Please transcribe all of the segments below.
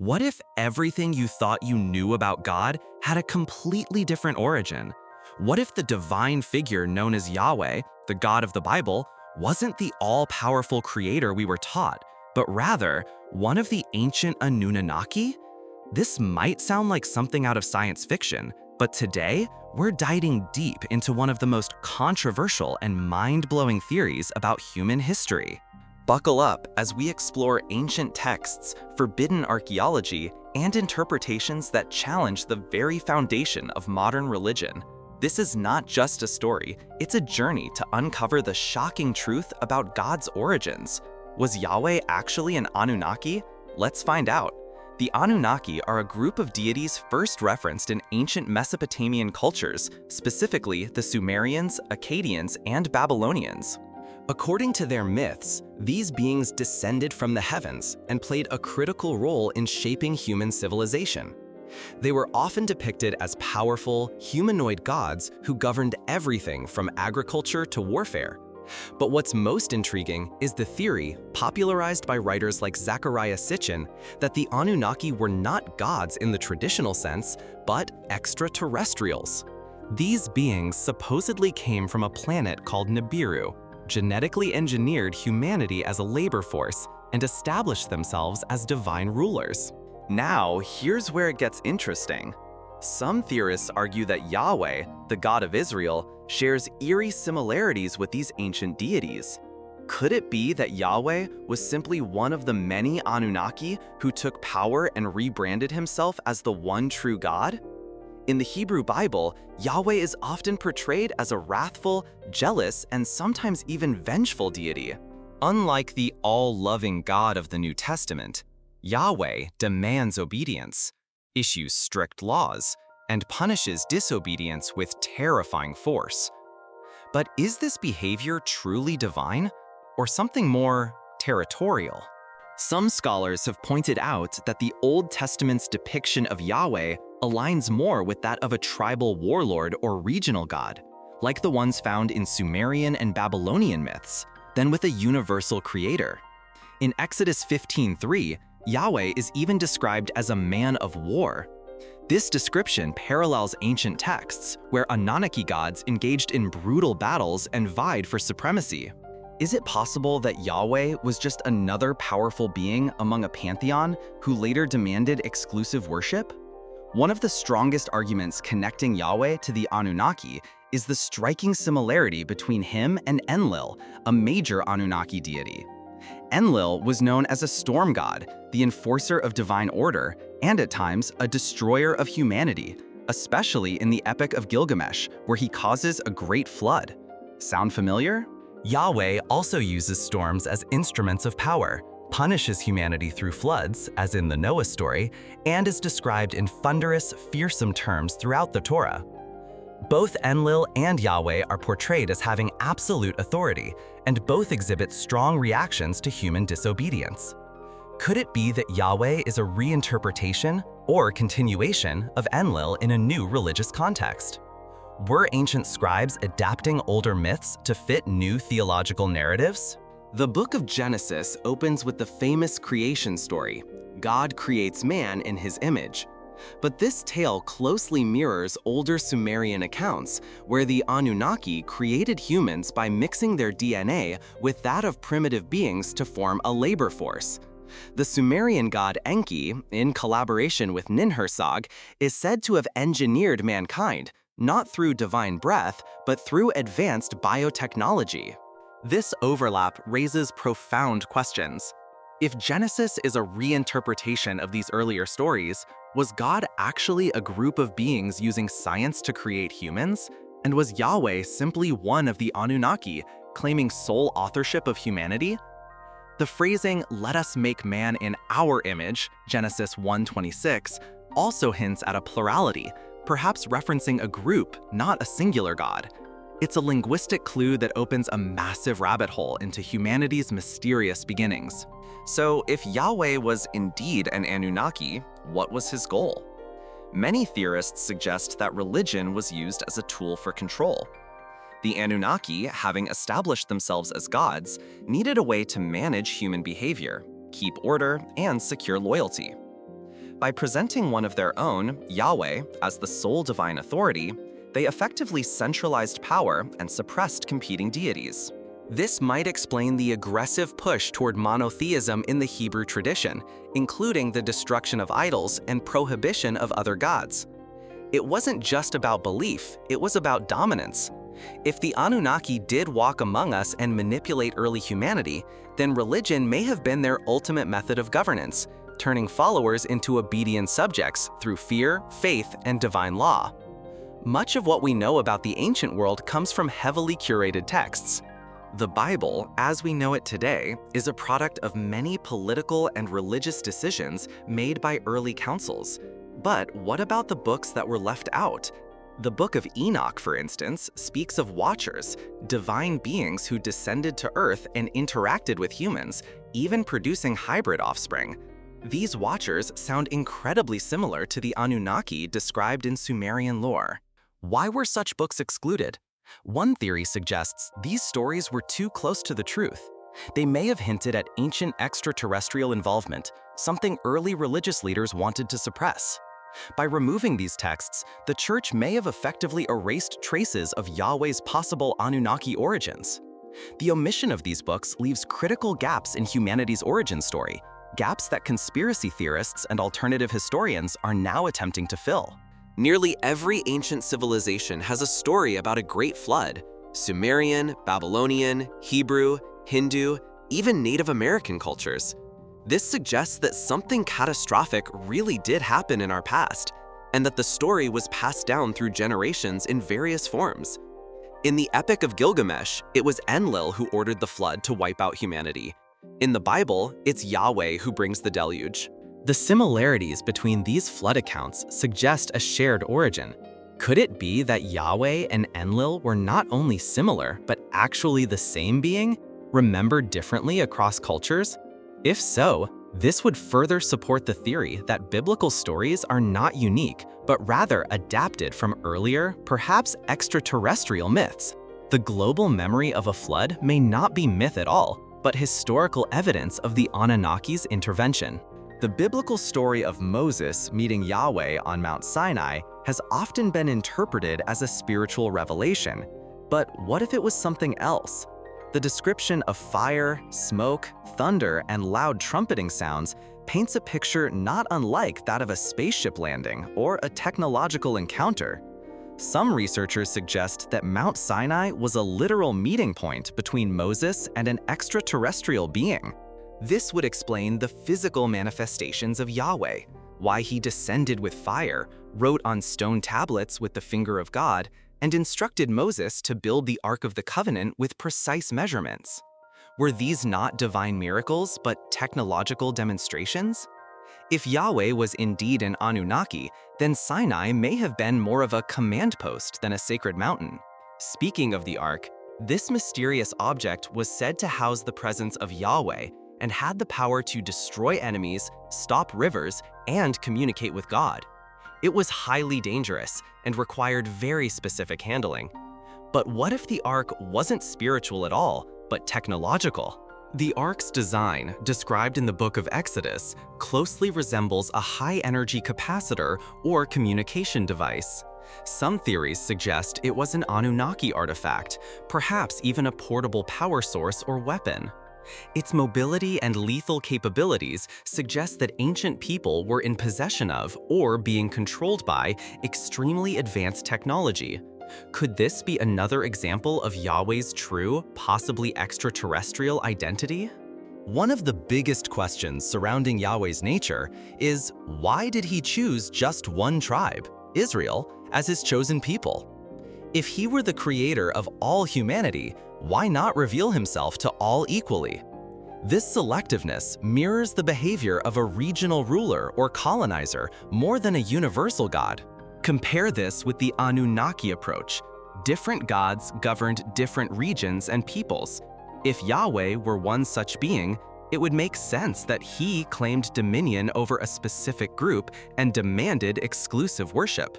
What if everything you thought you knew about God had a completely different origin? What if the divine figure known as Yahweh, the God of the Bible, wasn't the all-powerful creator we were taught, but rather one of the ancient Anunnaki? This might sound like something out of science fiction, but today we're diving deep into one of the most controversial and mind-blowing theories about human history. Buckle up as we explore ancient texts, forbidden archaeology, and interpretations that challenge the very foundation of modern religion. This is not just a story, it's a journey to uncover the shocking truth about God's origins. Was Yahweh actually an Anunnaki? Let's find out. The Anunnaki are a group of deities first referenced in ancient Mesopotamian cultures, specifically the Sumerians, Akkadians, and Babylonians. According to their myths, these beings descended from the heavens and played a critical role in shaping human civilization. They were often depicted as powerful, humanoid gods who governed everything from agriculture to warfare. But what's most intriguing is the theory, popularized by writers like Zecharia Sitchin, that the Anunnaki were not gods in the traditional sense, but extraterrestrials. These beings supposedly came from a planet called Nibiru, genetically engineered humanity as a labor force, and established themselves as divine rulers. Now, here's where it gets interesting. Some theorists argue that Yahweh, the God of Israel, shares eerie similarities with these ancient deities. Could it be that Yahweh was simply one of the many Anunnaki who took power and rebranded himself as the one true God? In the Hebrew Bible, Yahweh is often portrayed as a wrathful, jealous, and sometimes even vengeful deity. Unlike the all-loving God of the New Testament, Yahweh demands obedience, issues strict laws, and punishes disobedience with terrifying force. But is this behavior truly divine, or something more territorial? Some scholars have pointed out that the Old Testament's depiction of Yahweh aligns more with that of a tribal warlord or regional god, like the ones found in Sumerian and Babylonian myths, than with a universal creator. In Exodus 15:3, Yahweh is even described as a man of war. This description parallels ancient texts where Anunnaki gods engaged in brutal battles and vied for supremacy. Is it possible that Yahweh was just another powerful being among a pantheon who later demanded exclusive worship? One of the strongest arguments connecting Yahweh to the Anunnaki is the striking similarity between him and Enlil, a major Anunnaki deity. Enlil was known as a storm god, the enforcer of divine order, and at times a destroyer of humanity, especially in the Epic of Gilgamesh, where he causes a great flood. Sound familiar? Yahweh also uses storms as instruments of power, punishes humanity through floods, as in the Noah story, and is described in thunderous, fearsome terms throughout the Torah. Both Enlil and Yahweh are portrayed as having absolute authority, and both exhibit strong reactions to human disobedience. Could it be that Yahweh is a reinterpretation or continuation of Enlil in a new religious context? Were ancient scribes adapting older myths to fit new theological narratives? The book of Genesis opens with the famous creation story. God creates man in his image. But this tale closely mirrors older Sumerian accounts, where the Anunnaki created humans by mixing their DNA with that of primitive beings to form a labor force. The Sumerian god Enki, in collaboration with Ninhursag, is said to have engineered mankind, not through divine breath, but through advanced biotechnology. This overlap raises profound questions. If Genesis is a reinterpretation of these earlier stories, was God actually a group of beings using science to create humans? And was Yahweh simply one of the Anunnaki, claiming sole authorship of humanity? The phrasing, "let us make man in our image," Genesis 1:26, also hints at a plurality, perhaps referencing a group, not a singular god. It's a linguistic clue that opens a massive rabbit hole into humanity's mysterious beginnings. So, if Yahweh was indeed an Anunnaki, what was his goal? Many theorists suggest that religion was used as a tool for control. The Anunnaki, having established themselves as gods, needed a way to manage human behavior, keep order, and secure loyalty. By presenting one of their own, Yahweh, as the sole divine authority, they effectively centralized power and suppressed competing deities. This might explain the aggressive push toward monotheism in the Hebrew tradition, including the destruction of idols and prohibition of other gods. It wasn't just about belief, it was about dominance. If the Anunnaki did walk among us and manipulate early humanity, then religion may have been their ultimate method of governance, turning followers into obedient subjects through fear, faith, and divine law. Much of what we know about the ancient world comes from heavily curated texts. The Bible, as we know it today, is a product of many political and religious decisions made by early councils. But what about the books that were left out? The Book of Enoch, for instance, speaks of watchers, divine beings who descended to Earth and interacted with humans, even producing hybrid offspring. These watchers sound incredibly similar to the Anunnaki described in Sumerian lore. Why were such books excluded? One theory suggests these stories were too close to the truth. They may have hinted at ancient extraterrestrial involvement, something early religious leaders wanted to suppress. By removing these texts, the church may have effectively erased traces of Yahweh's possible Anunnaki origins. The omission of these books leaves critical gaps in humanity's origin story, gaps that conspiracy theorists and alternative historians are now attempting to fill. Nearly every ancient civilization has a story about a great flood. Sumerian, Babylonian, Hebrew, Hindu, even Native American cultures. This suggests that something catastrophic really did happen in our past, and that the story was passed down through generations in various forms. In the Epic of Gilgamesh, it was Enlil who ordered the flood to wipe out humanity. In the Bible, it's Yahweh who brings the deluge. The similarities between these flood accounts suggest a shared origin. Could it be that Yahweh and Enlil were not only similar, but actually the same being, remembered differently across cultures? If so, this would further support the theory that biblical stories are not unique, but rather adapted from earlier, perhaps extraterrestrial myths. The global memory of a flood may not be myth at all, but historical evidence of the Anunnaki's intervention. The biblical story of Moses meeting Yahweh on Mount Sinai has often been interpreted as a spiritual revelation. But what if it was something else? The description of fire, smoke, thunder, and loud trumpeting sounds paints a picture not unlike that of a spaceship landing or a technological encounter. Some researchers suggest that Mount Sinai was a literal meeting point between Moses and an extraterrestrial being. This would explain the physical manifestations of Yahweh, why he descended with fire, wrote on stone tablets with the finger of God, and instructed Moses to build the Ark of the Covenant with precise measurements. Were these not divine miracles, but technological demonstrations? If Yahweh was indeed an Anunnaki, then Sinai may have been more of a command post than a sacred mountain. Speaking of the Ark, this mysterious object was said to house the presence of Yahweh and had the power to destroy enemies, stop rivers, and communicate with God. It was highly dangerous and required very specific handling. But what if the Ark wasn't spiritual at all, but technological? The Ark's design, described in the Book of Exodus, closely resembles a high-energy capacitor or communication device. Some theories suggest it was an Anunnaki artifact, perhaps even a portable power source or weapon. Its mobility and lethal capabilities suggest that ancient people were in possession of or being controlled by extremely advanced technology. Could this be another example of Yahweh's true, possibly extraterrestrial identity? One of the biggest questions surrounding Yahweh's nature is, why did he choose just one tribe, Israel, as his chosen people? If he were the creator of all humanity, why not reveal himself to all equally? This selectiveness mirrors the behavior of a regional ruler or colonizer more than a universal god. Compare this with the Anunnaki approach. Different gods governed different regions and peoples. If Yahweh were one such being, it would make sense that he claimed dominion over a specific group and demanded exclusive worship.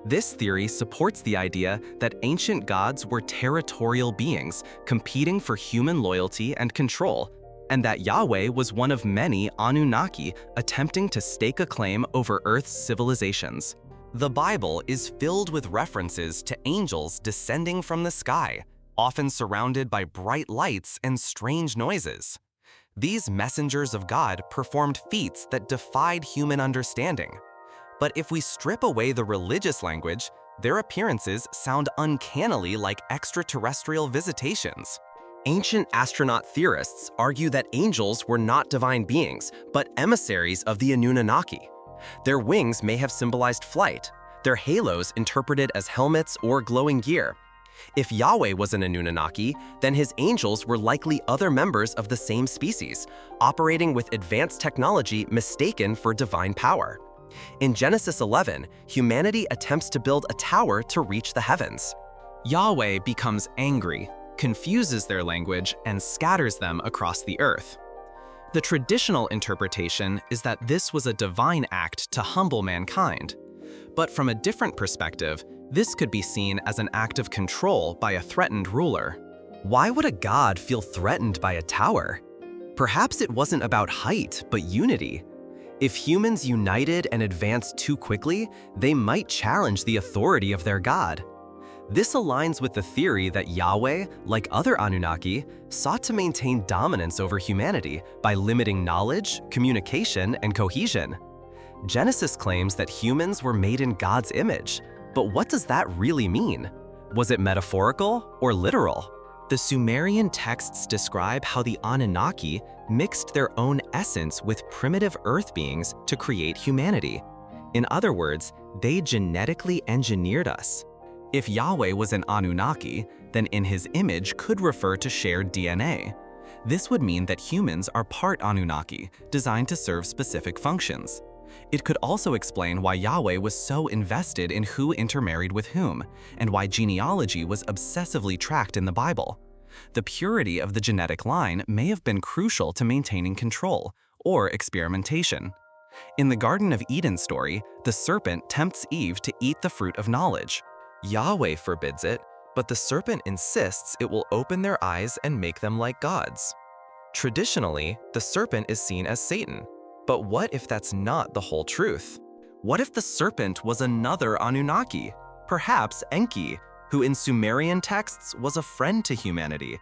This theory supports the idea that ancient gods were territorial beings competing for human loyalty and control. and that Yahweh was one of many Anunnaki attempting to stake a claim over Earth's civilizations. The Bible is filled with references to angels descending from the sky, often surrounded by bright lights and strange noises. These messengers of God performed feats that defied human understanding. But if we strip away the religious language, their appearances sound uncannily like extraterrestrial visitations. Ancient astronaut theorists argue that angels were not divine beings, but emissaries of the Anunnaki. Their wings may have symbolized flight, their halos interpreted as helmets or glowing gear. If Yahweh was an Anunnaki, then his angels were likely other members of the same species, operating with advanced technology mistaken for divine power. In Genesis 11, humanity attempts to build a tower to reach the heavens. Yahweh becomes angry, confuses their language, and scatters them across the earth. The traditional interpretation is that this was a divine act to humble mankind. But from a different perspective, this could be seen as an act of control by a threatened ruler. Why would a god feel threatened by a tower? Perhaps it wasn't about height, but unity. If humans united and advanced too quickly, they might challenge the authority of their god. This aligns with the theory that Yahweh, like other Anunnaki, sought to maintain dominance over humanity by limiting knowledge, communication, and cohesion. Genesis claims that humans were made in God's image, but what does that really mean? Was it metaphorical or literal? The Sumerian texts describe how the Anunnaki mixed their own essence with primitive earth beings to create humanity. In other words, they genetically engineered us. If Yahweh was an Anunnaki, then in his image could refer to shared DNA. This would mean that humans are part Anunnaki, designed to serve specific functions. It could also explain why Yahweh was so invested in who intermarried with whom, and why genealogy was obsessively tracked in the Bible. The purity of the genetic line may have been crucial to maintaining control, or experimentation. In the Garden of Eden story, the serpent tempts Eve to eat the fruit of knowledge. Yahweh forbids it, but the serpent insists it will open their eyes and make them like gods. Traditionally, the serpent is seen as Satan. But what if that's not the whole truth? What if the serpent was another Anunnaki, perhaps Enki, who in Sumerian texts was a friend to humanity?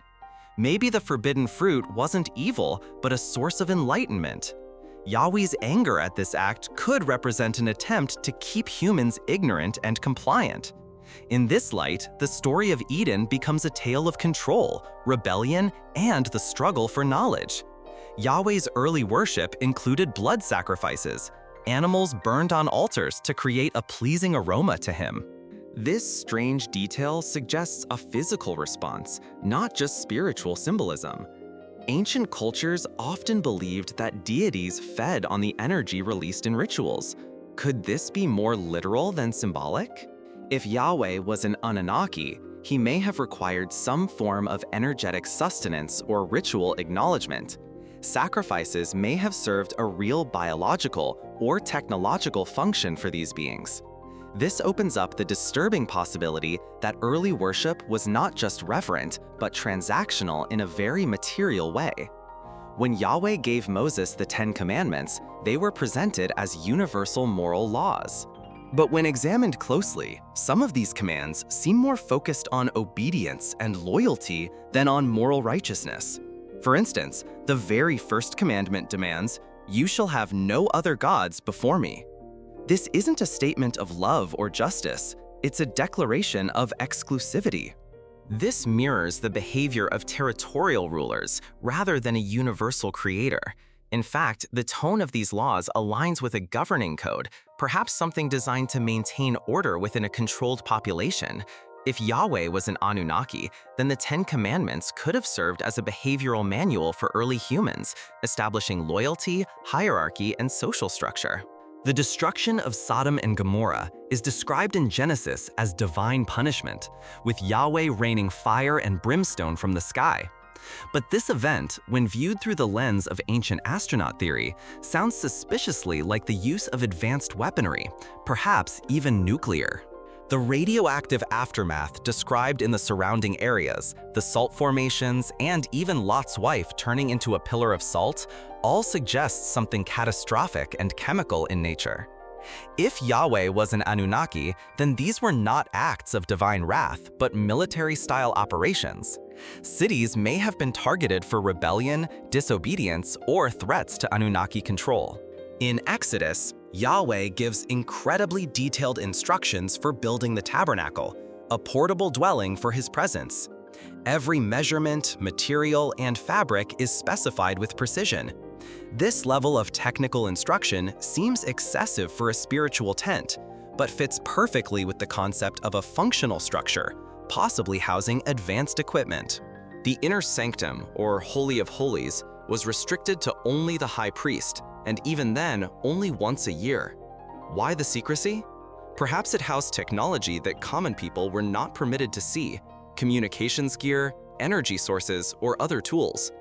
Maybe the forbidden fruit wasn't evil, but a source of enlightenment. Yahweh's anger at this act could represent an attempt to keep humans ignorant and compliant. In this light, the story of Eden becomes a tale of control, rebellion, and the struggle for knowledge. Yahweh's early worship included blood sacrifices, animals burned on altars to create a pleasing aroma to him. This strange detail suggests a physical response, not just spiritual symbolism. Ancient cultures often believed that deities fed on the energy released in rituals. Could this be more literal than symbolic? If Yahweh was an Anunnaki, he may have required some form of energetic sustenance or ritual acknowledgement. Sacrifices may have served a real biological or technological function for these beings. This opens up the disturbing possibility that early worship was not just reverent, but transactional in a very material way. When Yahweh gave Moses the Ten Commandments, they were presented as universal moral laws. But when examined closely, some of these commands seem more focused on obedience and loyalty than on moral righteousness. For instance, the very first commandment demands, "You shall have no other gods before me." This isn't a statement of love or justice, it's a declaration of exclusivity. This mirrors the behavior of territorial rulers rather than a universal creator. In fact, the tone of these laws aligns with a governing code, perhaps something designed to maintain order within a controlled population. If Yahweh was an Anunnaki, then the Ten Commandments could have served as a behavioral manual for early humans, establishing loyalty, hierarchy, and social structure. The destruction of Sodom and Gomorrah is described in Genesis as divine punishment, with Yahweh raining fire and brimstone from the sky. But this event, when viewed through the lens of ancient astronaut theory, sounds suspiciously like the use of advanced weaponry, perhaps even nuclear. The radioactive aftermath described in the surrounding areas, the salt formations, and even Lot's wife turning into a pillar of salt, all suggests something catastrophic and chemical in nature. If Yahweh was an Anunnaki, then these were not acts of divine wrath, but military-style operations. Cities may have been targeted for rebellion, disobedience, or threats to Anunnaki control. In Exodus, Yahweh gives incredibly detailed instructions for building the tabernacle, a portable dwelling for his presence. Every measurement, material, and fabric is specified with precision. This level of technical instruction seems excessive for a spiritual tent, but fits perfectly with the concept of a functional structure, possibly housing advanced equipment. The inner sanctum, or Holy of Holies, was restricted to only the high priest, and even then, only once a year. Why the secrecy? Perhaps it housed technology that common people were not permitted to see, communications gear, energy sources, or other tools.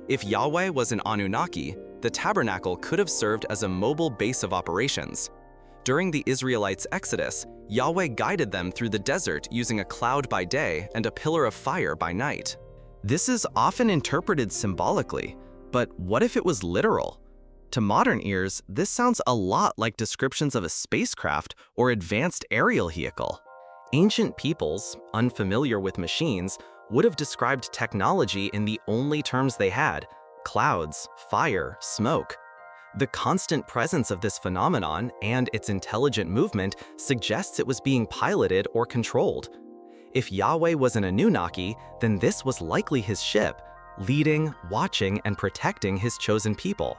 If Yahweh was an Anunnaki, the tabernacle could have served as a mobile base of operations. During the Israelites' exodus, Yahweh guided them through the desert using a cloud by day and a pillar of fire by night. This is often interpreted symbolically, but what if it was literal? To modern ears, this sounds a lot like descriptions of a spacecraft or advanced aerial vehicle. Ancient peoples, unfamiliar with machines, would have described technology in the only terms they had: clouds, fire, smoke. The constant presence of this phenomenon and its intelligent movement suggests it was being piloted or controlled. If Yahweh was an Anunnaki, then this was likely his ship, leading, watching, and protecting his chosen people.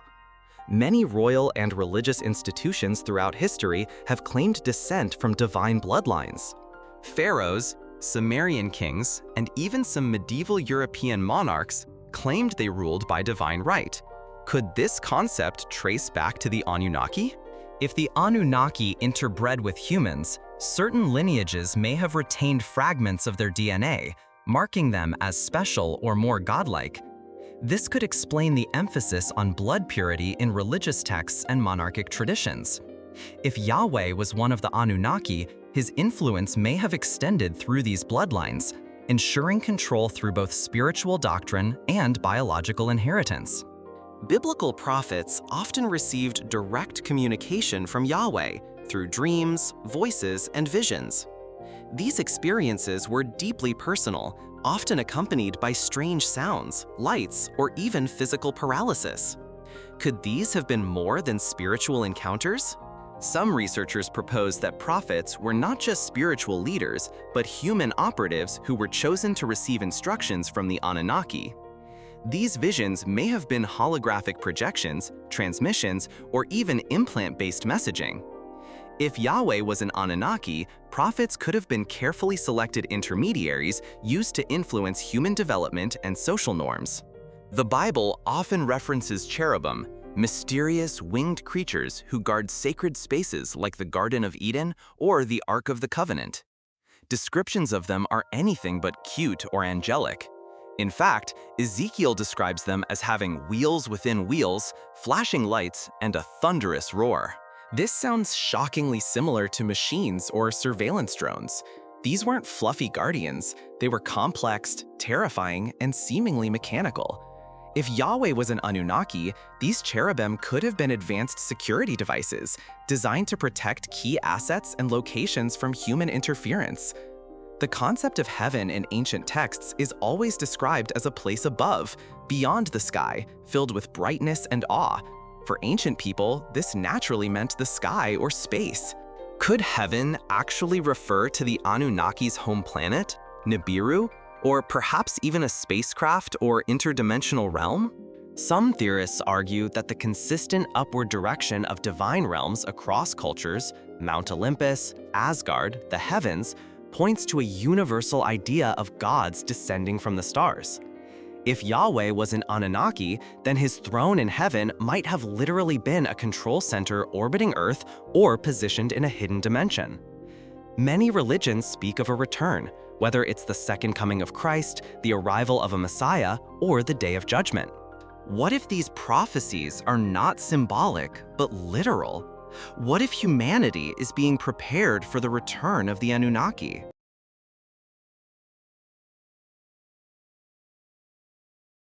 Many royal and religious institutions throughout history have claimed descent from divine bloodlines. Pharaohs, Sumerian kings, and even some medieval European monarchs claimed they ruled by divine right. Could this concept trace back to the Anunnaki? If the Anunnaki interbred with humans, certain lineages may have retained fragments of their DNA, marking them as special or more godlike. This could explain the emphasis on blood purity in religious texts and monarchic traditions. If Yahweh was one of the Anunnaki, his influence may have extended through these bloodlines, ensuring control through both spiritual doctrine and biological inheritance. Biblical prophets often received direct communication from Yahweh through dreams, voices, and visions. These experiences were deeply personal, often accompanied by strange sounds, lights, or even physical paralysis. Could these have been more than spiritual encounters? Some researchers propose that prophets were not just spiritual leaders, but human operatives who were chosen to receive instructions from the Anunnaki. These visions may have been holographic projections, transmissions, or even implant-based messaging. If Yahweh was an Anunnaki, prophets could have been carefully selected intermediaries used to influence human development and social norms. The Bible often references cherubim, mysterious winged creatures who guard sacred spaces like the Garden of Eden or the Ark of the Covenant. Descriptions of them are anything but cute or angelic. In fact, Ezekiel describes them as having wheels within wheels, flashing lights, and a thunderous roar. This sounds shockingly similar to machines or surveillance drones. These weren't fluffy guardians, they were complex, terrifying, and seemingly mechanical. If Yahweh was an Anunnaki, these cherubim could have been advanced security devices, designed to protect key assets and locations from human interference. The concept of heaven in ancient texts is always described as a place above, beyond the sky, filled with brightness and awe. For ancient people, this naturally meant the sky or space. Could heaven actually refer to the Anunnaki's home planet, Nibiru, or perhaps even a spacecraft or interdimensional realm? Some theorists argue that the consistent upward direction of divine realms across cultures, Mount Olympus, Asgard, the heavens, points to a universal idea of gods descending from the stars. If Yahweh was an Anunnaki, then his throne in heaven might have literally been a control center orbiting Earth or positioned in a hidden dimension. Many religions speak of a return, whether it's the second coming of Christ, the arrival of a Messiah, or the Day of Judgment. What if these prophecies are not symbolic, but literal? What if humanity is being prepared for the return of the Anunnaki?